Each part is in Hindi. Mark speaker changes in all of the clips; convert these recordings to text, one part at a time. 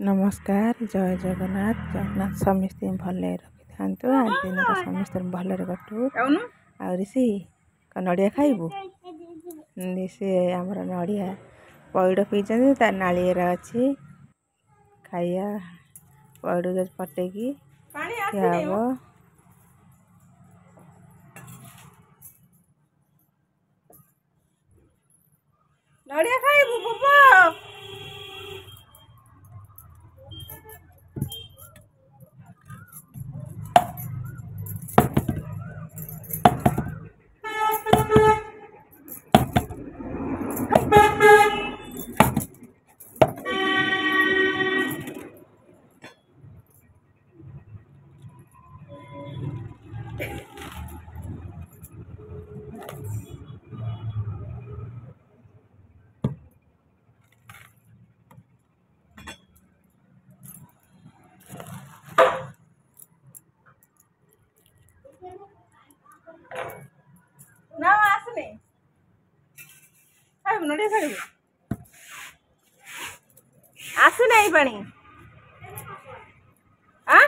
Speaker 1: नमस्कार जय जगन्नाथ जगन्नाथ समस्ते भले रखि था आज दिन समस्त भले कटू आ ऋषि नड़िया खाइबू सी आमर नड़िया पइड पीछे तार नालिएर अच्छी खाइया पइड पटेकी क्या हम नड़िया खाइबू बुबा ना आसने खाइबू नड़िया खाइबू आसु नहीं पानी आ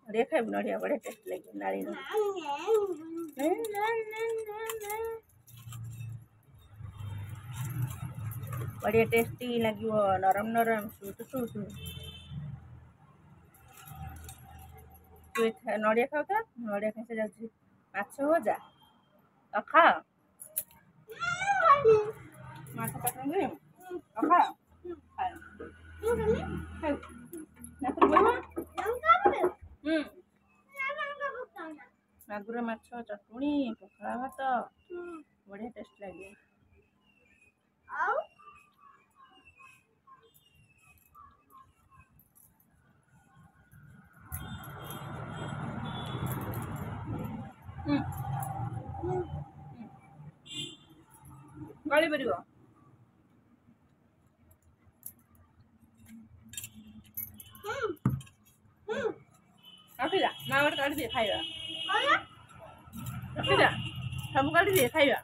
Speaker 1: नड़िया खाइबू नड़िया बड़े टेस्ट लगे नारी बढ़िया टेस्टी लगे नरम नरम सूट सूट नड़िया खाओ तो नड़िया खाई जाऊँ माछ भजा तो खा माछ पकड़ खा मागुर माछ चटुणी पखड़ा भात बढ़िया टेस्ट लगे गली पड़ो रखा माँ गोटे काढ़ी दिए खाइबा रखा सब काढ़ी दिए खाइबा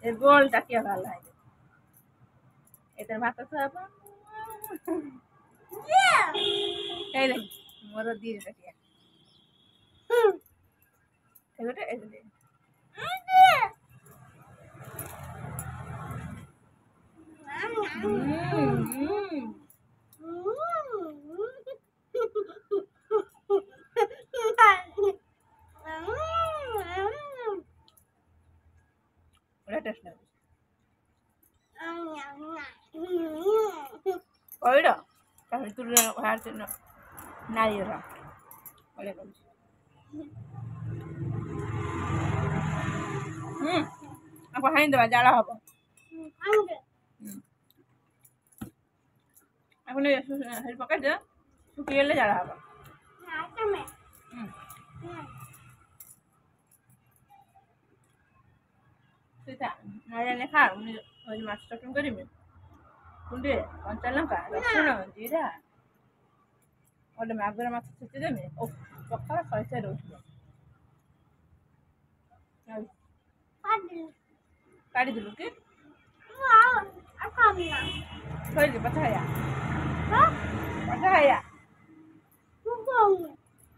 Speaker 1: ये गोल टाकिया वाला है इधर भात सब ये ले मोर दी टाकिया एगोटे एगोटे टेस्ट लगे पइड तू बाहर नारियल बढ़िया कर आपको हाई देवा जाड़ा हम अपने पकड़ दे शुकिले जाड़ा हम नारियल खा माछ चटनी करी कुंडे कंचा लंका रसुण जीरा गोटे मागुर माछ छेचिदेमी पखा शहे रोटी काढ़ीदेलु कि थोड़ी पछाया पछाया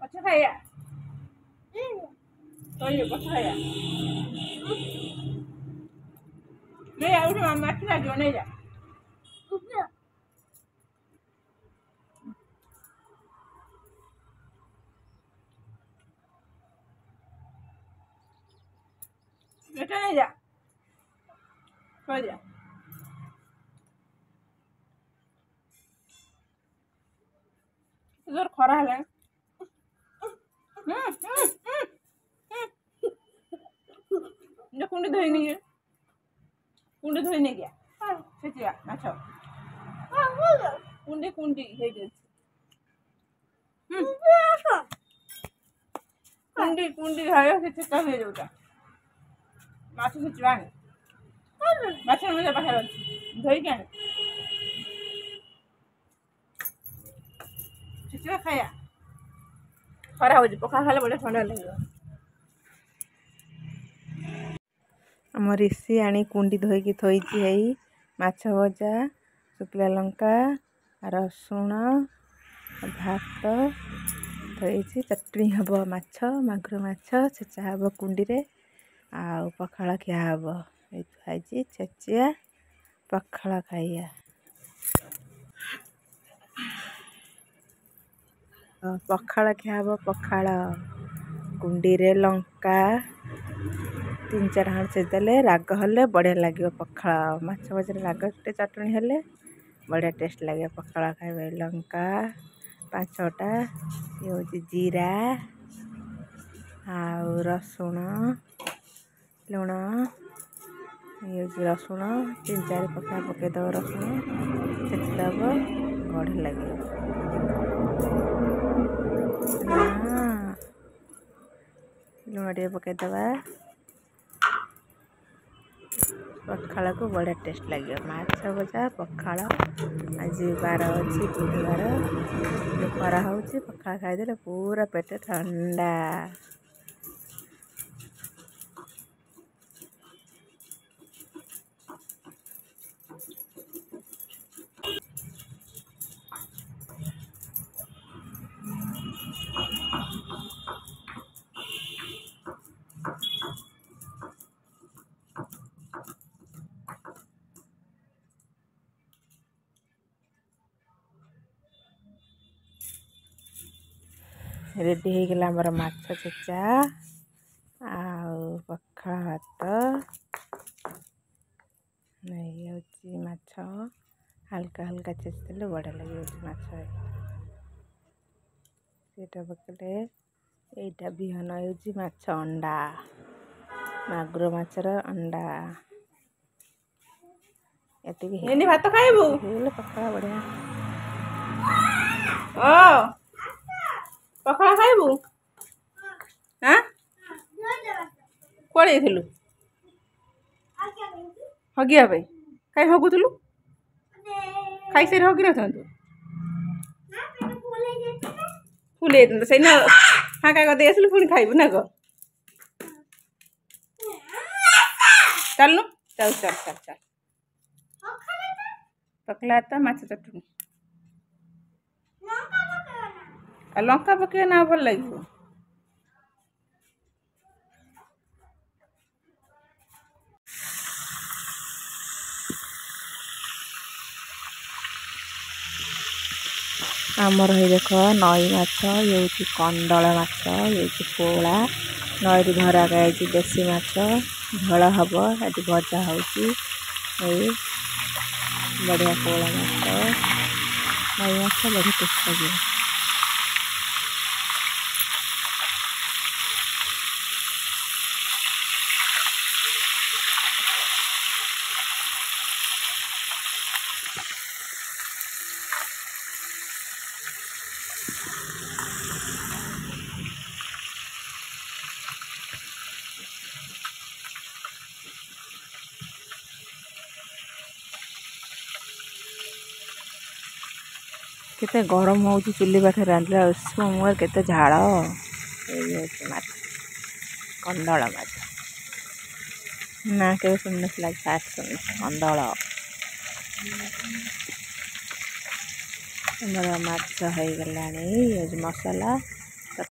Speaker 1: पछाया थोड़ी पछाया नहीं उठ माछ लगे नहीं जा बेटा नहीं जा हो जा इधर खरा है ये कुंडी धोई नहीं है कुंडी धोई नहीं गया सेचिया माछ कुंडी कुंडी हे कुंडी कुंडी है से चेता हो जाऊटा माछ से चुआन माछ में पाखा धोई के चुआ खाया खरा हो पखा खाले बड़े ठंडा लगे आम ऋषि आनी कुंडी धोईकी थोइची है माछ भजा शुखला लंका रसुण भात थोइची चटनी हम माछ मागुर माछ छेचा हम कुंडी रे आउ पखाला खिया हम खाई छेचिया पखाला खाइया पखाला खिया हम पखाला कुंडी रे लंका 3-4 हाथ छेदेले राग हेले बढ़िया लगे पखाला माछ भजा राग चटनी हेले बढ़िया टेस्ट लगे पखाला खाइबे लंका 5-6टा ये हूँ जीरा आउ रसुण लुण ये रसुण 3-4 पका पकईदब रसुण छेचिदब बढ़िया लगे लुण टे पकईदबा पखाला को बढ़िया टेस्ट लगे माछ भजा पखाला आज 12 अच्छी बुधवार खरा हो पखाला खाईदे पूरा पेट ठंडा रेडी हो गला आमर माछ छेचा पखाला भात नहीं हूँ माछ हल्का हल्का छेचदेले बढ़िया लगे माछ सेटा पकड़े यहीटा बिहन हूँ माछ अंडा मागुर माछर अंडा ये भात खाइबू पखाला बढ़िया ओ पखाला खाइबू हाँ कुआड़े जाइलु हगिया कहीं हगुलु खाई सारे हगी न फुल से फाँका करदे आसलु पुणी खाइबू ना ग चलनु चल चल चल चल पकला तो माछ चटनी लंका पके ना भल लगे आमर है देख नई माछ ये हूँ कंडल माछ ये पोला नई धरा गई देसी माछ झोल हम ये भजा हो बढ़िया पोला माछ नई माछ बढ़िया टेस्ट लगे केते गरम हो चुली पाखे रांधला मुहर केते झाड़ माछ कंदल माछ ना के सुन फास्ट सुन कंदल माछ हो गला मसला